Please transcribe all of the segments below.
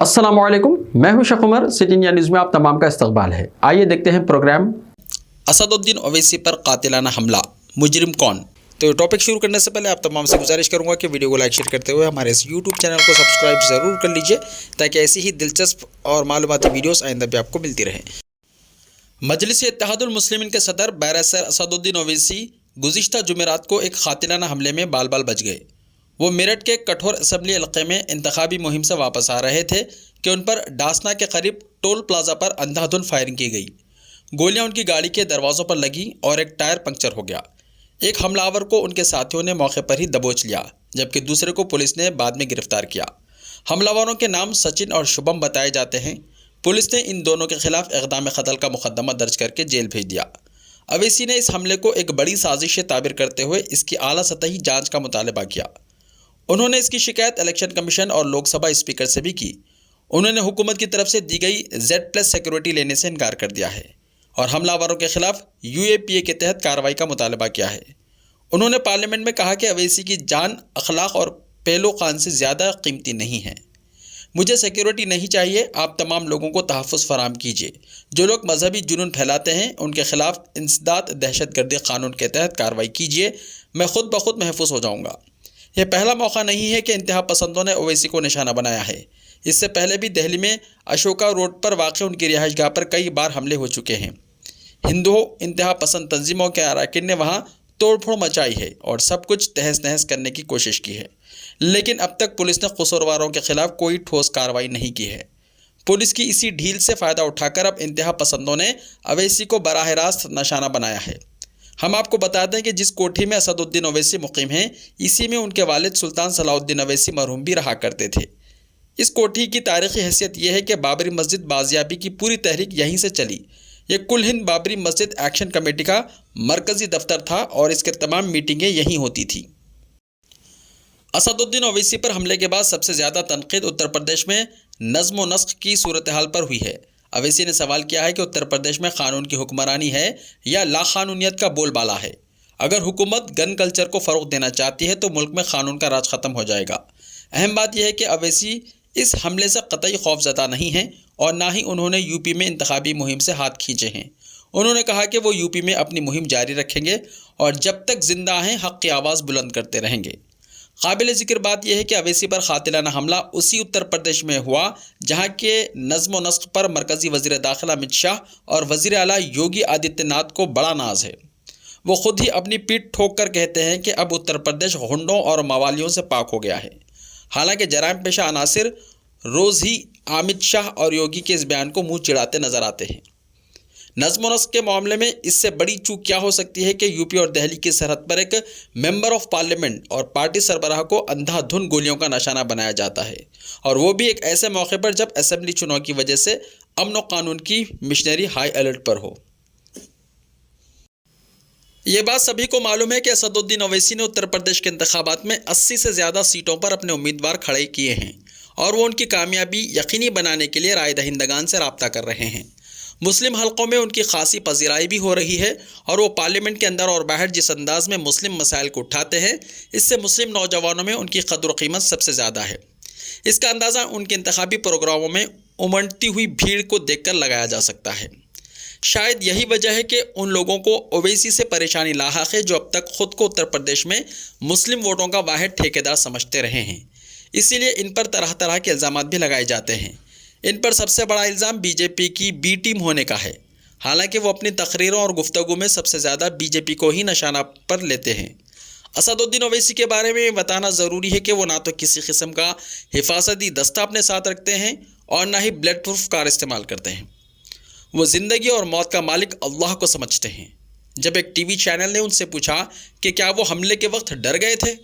अस्सलाम वालेकुम, मैं हूं Sheikh Umar. City India News में आप तमाम का इस्तकबाल है। आइए देखते हैं प्रोग्राम असदुद्दीन ओवैसी पर कातिलाना हमला, मुजरिम कौन। तो टॉपिक शुरू करने से पहले आप तमाम से गुजारिश करूंगा कि वीडियो को लाइक शेयर करते हुए हमारे इस यूट्यूब चैनल को सब्सक्राइब ज़रूर कर लीजिए ताकि ऐसी ही दिलचस्प और मालूमाती वीडियोस आइंदा भी आपको मिलती रहे। मजलिस इत्तेहादुल मुस्लिमीन के सदर बैरिस्टर असदुद्दीन ओवैसी गुज़िश्ता जुमेरात को एक कातिलाना हमले में बाल बाल बच गए। वो मेरठ के कठोर असम्बली इलाके में इंतखाबी मुहिम से वापस आ रहे थे कि उन पर डासना के करीब टोल प्लाजा पर अंधाधुंध फायरिंग की गई। गोलियां उनकी गाड़ी के दरवाज़ों पर लगी और एक टायर पंक्चर हो गया। एक हमलावर को उनके साथियों ने मौके पर ही दबोच लिया, जबकि दूसरे को पुलिस ने बाद में गिरफ्तार किया। हमलावरों के नाम सचिन और शुभम बताए जाते हैं। पुलिस ने इन दोनों के खिलाफ इक़दाम क़त्ल का मुकदमा दर्ज करके जेल भेज दिया। अवैसी ने इस हमले को एक बड़ी साजिश से ताबिर करते हुए इसकी आला सतही जाँच का मुतालबा किया। उन्होंने इसकी शिकायत इलेक्शन कमीशन और लोकसभा स्पीकर से भी की। उन्होंने हुकूमत की तरफ से दी गई Z+ सिक्योरिटी लेने से इनकार कर दिया है और हमलावरों के खिलाफ UAPA के तहत कार्रवाई का मुतालबा किया है। उन्होंने पार्लियामेंट में कहा कि अवैसी की जान अखलाक और पहलो खान से ज़्यादा कीमती नहीं है। मुझे सिक्योरिटी नहीं चाहिए, आप तमाम लोगों को तहफ़्फ़ुज़ फराहम कीजिए। जो लोग मजहबी जुनून फैलाते हैं उनके खिलाफ इंसदाद दहशतगर्दी कानून के तहत कार्रवाई कीजिए, मैं खुद ब खुद महफूज हो जाऊँगा। यह पहला मौका नहीं है कि इंतहा पसंदों ने ओवैसी को निशाना बनाया है। इससे पहले भी दिल्ली में अशोका रोड पर वाक़ उनकी रिहाइशगाह पर कई बार हमले हो चुके हैं। हिंदू इंतहा पसंद तंजीमों के अराकिन ने वहाँ तोड़फोड़ मचाई है और सब कुछ तहस नहस करने की कोशिश की है, लेकिन अब तक पुलिस ने कसूरवारों के खिलाफ कोई ठोस कार्रवाई नहीं की है। पुलिस की इसी ढील से फ़ायदा उठाकर अब इंतहा पसंदों ने अवैसी को बराह रास्त निशाना बनाया है। हम आपको बता दें कि जिस कोठी में असदुद्दीन ओवैसी मुकीम हैं, इसी में उनके वालिद सुल्तान सलाउद्दीन ओवैसी मरहूम भी रहा करते थे। इस कोठी की तारीख़ी हैसियत यह है कि बाबरी मस्जिद बाजियाबी की पूरी तहरीक यहीं से चली। ये कुल हिंद बाबरी मस्जिद एक्शन कमेटी का मरकज़ी दफ्तर था और इसके तमाम मीटिंगें यहीं होती थी। असदुद्दीन ओवैसी पर हमले के बाद सबसे ज़्यादा तनकीद उत्तर प्रदेश में नज़्म व नस्क़ की सूरत हाल पर हुई है। अवैसी ने सवाल किया है कि उत्तर प्रदेश में कानून की हुक्मरानी है या लाक़ानूनियत का बोलबाला है। अगर हुकूमत गन कल्चर को फ़रोग़ देना चाहती है तो मुल्क में कानून का राज ख़त्म हो जाएगा। अहम बात यह है कि अवैसी इस हमले से क़तई खौफज़दा नहीं हैं और ना ही उन्होंने यूपी में इंतखाबी मुहिम से हाथ खींचे हैं। उन्होंने कहा कि वो यूपी में अपनी मुहिम जारी रखेंगे और जब तक ज़िंदा हैं हक़ की आवाज़ बुलंद करते रहेंगे। काबिल ज़िक्र बात यह है कि अवैसी पर कातिलाना हमला उसी उत्तर प्रदेश में हुआ जहां के नज़्म व नस्क़ पर मरकज़ी वज़ीर दाखिला अमित शाह और वज़ीर आला योगी आदित्यनाथ को बड़ा नाज है। वो ख़ुद ही अपनी पीठ ठोक कर कहते हैं कि अब उत्तर प्रदेश गुंडों और मवालियों से पाक हो गया है। हालांकि जराइम पेशा अनासिर रोज़ ही अमित शाह और योगी के इस बयान को मुँह चिढ़ाते नज़र आते हैं। नज़्म व नस्क़ के मामले में इससे बड़ी चूक क्या हो सकती है कि यूपी और दिल्ली की सरहद पर एक मेंबर ऑफ पार्लियामेंट और पार्टी सरबराह को अंधाधुंध गोलियों का निशाना बनाया जाता है, और वो भी एक ऐसे मौके पर जब असेंबली चुनाव की वजह से अमन व कानून की मिशनरी हाई अलर्ट पर हो। ये बात सभी को मालूम है कि असदुद्दीन ओवैसी ने उत्तर प्रदेश के इंतखाबात में 80 से ज़्यादा सीटों पर अपने उम्मीदवार खड़े किए हैं और वो उनकी कामयाबी यकीनी बनाने के लिए राय दहिंदगान से रब्ता कर रहे हैं। मुस्लिम हलकों में उनकी खासी पजीराई भी हो रही है और वो पार्लियामेंट के अंदर और बाहर जिस अंदाज में मुस्लिम मसाइल को उठाते हैं, इससे मुस्लिम नौजवानों में उनकी कदर व कीमत सबसे ज़्यादा है। इसका अंदाज़ा उनके इंतखाबी प्रोग्रामों में उमड़ती हुई भीड़ को देखकर लगाया जा सकता है। शायद यही वजह है कि उन लोगों को ओवैसी से परेशानी लाहक है जो अब तक ख़ुद को उत्तर प्रदेश में मुस्लिम वोटों का वाहिद ठेकेदार समझते रहे हैं। इसीलिए इन पर तरह तरह के इल्ज़ामात भी लगाए जाते हैं। इन पर सबसे बड़ा इल्ज़ाम बीजेपी की बी टीम होने का है। हालांकि वो अपनी तकरीरों और गुफ्तगू में सबसे ज़्यादा बीजेपी को ही निशाना पर लेते हैं। असदुद्दीन ओवैसी के बारे में बताना ज़रूरी है कि वो ना तो किसी किस्म का हिफाजती दस्ता अपने साथ रखते हैं और ना ही ब्लड प्रूफ कार इस्तेमाल करते हैं। वो ज़िंदगी और मौत का मालिक अल्लाह को समझते हैं। जब एक टीवी चैनल ने उनसे पूछा कि क्या वो हमले के वक्त डर गए थे,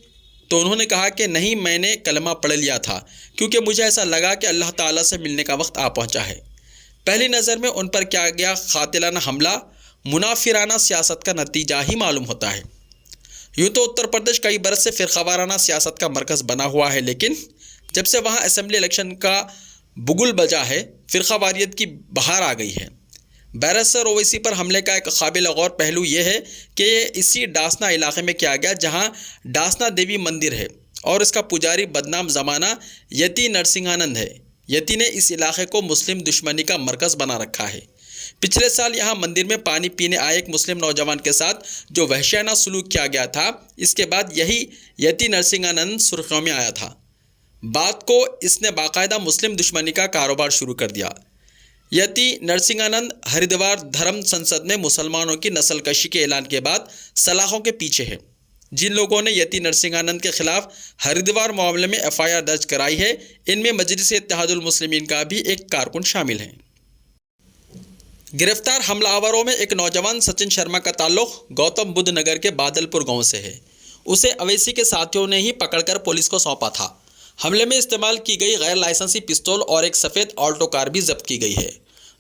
तो उन्होंने कहा कि नहीं, मैंने कलमा पढ़ लिया था क्योंकि मुझे ऐसा लगा कि अल्लाह ताला से मिलने का वक्त आ पहुंचा है। पहली नज़र में उन पर किया गया कातिलाना हमला मुनाफिराना सियासत का नतीजा ही मालूम होता है। यूँ तो उत्तर प्रदेश कई बरस से फ़िरक़ावाराना सियासत का मरकज़ बना हुआ है, लेकिन जब से वहाँ असम्बली इलेक्शन का बुगुल बजा है, फ़िरक़ावारियत की बहार आ गई है। बैरिस्टर ओवैसी पर हमले का एक काबिल गौर पहलू ये है कि ये इसी डासना इलाके में किया गया जहाँ डासना देवी मंदिर है और इसका पुजारी बदनाम ज़माना यति नरसिंहानंद है। یتی نے اس علاقے کو مسلم دشمنی کا مرکز بنا رکھا ہے۔ پچھلے سال یہاں مندر میں پانی پینے آئے ایک مسلم نوجوان کے ساتھ جو وحشیانہ سلوک کیا گیا تھا، اس کے بعد یہی یتی نرسنگانند سرخیوں میں آیا تھا۔ بعد کو اس نے باقاعدہ مسلم دشمنی کا کاروبار شروع کر دیا۔ یتی نرسنگانند ہریدوار دھرم سنسد میں مسلمانوں کی نسل کشی کے اعلان کے بعد سلاخوں کے پیچھے ہے۔ جن لوگوں نے یتی نرسنگانند کے خلاف ہریدوار معاملے میں FIR درج کرائی ہے، ان میں مجلس اتحاد المسلمین کا بھی ایک کارکن شامل ہے۔ گرفتار حملہ آوروں میں ایک نوجوان سچن شرما کا تعلق گوتم بدھ نگر کے بادل پور گاؤں سے ہے۔ اسے اویسی کے ساتھیوں نے ہی پکڑ کر پولیس کو سونپا تھا۔ حملے میں استعمال کی گئی غیر لائسنسی پستول اور ایک سفید آلٹو کار بھی ضبط کی گئی ہے۔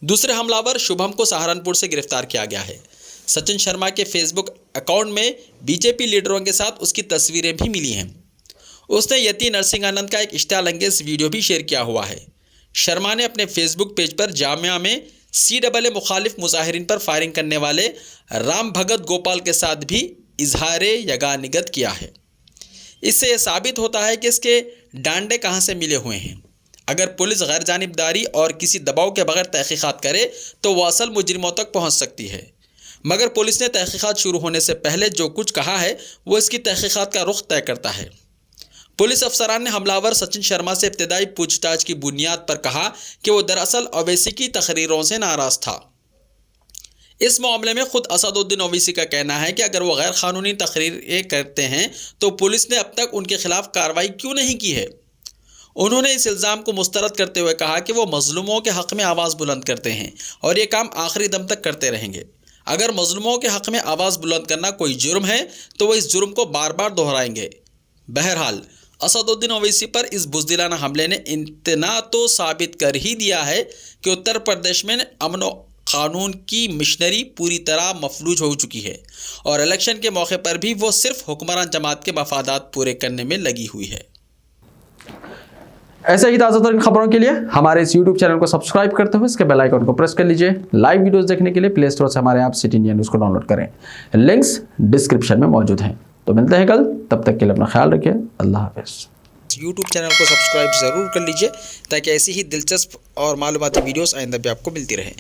دوسرے حملہ آور شبھم کو سہارنپور سے گرفتار کیا گیا ہے۔ سچن شرما کے فیس بک اکاؤنٹ میں BJP لیڈروں کے ساتھ اس کی تصویریں بھی ملی ہیں۔ اس نے یتی نرسنگانند کا ایک اشتعال انگیز ویڈیو بھی شیئر کیا ہوا ہے۔ شرما نے اپنے فیس بک پیج پر جامعہ میں CAA مخالف مظاہرین پر فائرنگ کرنے والے رام بھگت گوپال کے ساتھ بھی اظہار یگانگت کیا ہے۔ اس سے یہ ثابت ہوتا ہے کہ اس کے ڈانڈے کہاں سے ملے ہوئے ہیں۔ اگر پولیس غیر جانبداری اور کسی دباؤ کے بغیر تحقیقات کرے تو وہ اصل مجرموں تک پہنچ سکتی ہے، مگر پولیس نے تحقیقات شروع ہونے سے پہلے جو کچھ کہا ہے وہ اس کی تحقیقات کا رخ طے کرتا ہے۔ پولیس افسران نے حملہ آور سچن شرما سے ابتدائی پوچھ تاچھ کی بنیاد پر کہا کہ وہ دراصل اویسی کی تقریروں سے ناراض تھا۔ اس معاملے میں خود اسد الدین اویسی کا کہنا ہے کہ اگر وہ غیر قانونی تقریریں کرتے ہیں تو پولیس نے اب تک ان کے خلاف کارروائی کیوں نہیں کی ہے۔ انہوں نے اس الزام کو مسترد کرتے ہوئے کہا کہ وہ مظلوموں کے حق میں آواز بلند کرتے ہیں اور یہ کام آخری دم تک کرتے رہیں گے۔ اگر مظلوموں کے حق میں آواز بلند کرنا کوئی جرم ہے تو وہ اس جرم کو بار بار دہرائیں گے۔ بہرحال اسد الدین اویسی پر اس بزدلانہ حملے نے امتناع تو ثابت کر ہی دیا ہے کہ اتر پردیش میں امن و قانون کی مشنری پوری طرح مفلوج ہو چکی ہے اور الیکشن کے موقع پر بھی وہ صرف حکمران جماعت کے مفادات پورے کرنے میں لگی ہوئی ہے۔ ایسے ہی تازہ ترین خبروں کے لیے ہمارے اس YouTube چینل کو سبسکرائب کرتے ہوئے اس کے بیل آئیکن کو پریس کر لیجئے۔ لائیو ویڈیوز دیکھنے کے لیے پلے اسٹور سے ہمارے ایپ سٹی انڈیا نیوز کو ڈاؤن لوڈ کریں، لنکس ڈسکرپشن میں موجود ہیں۔ تو ملتے ہیں کل، تب تک کے لیے اپنا خیال رکھیے۔ اللہ حافظ۔ YouTube چینل کو سبسکرائب ضرور کر لیجئے تاکہ ایسی ہی دلچسپ اور معلوماتی ویڈیوز آئندہ بھی آپ کو ملتی رہیں۔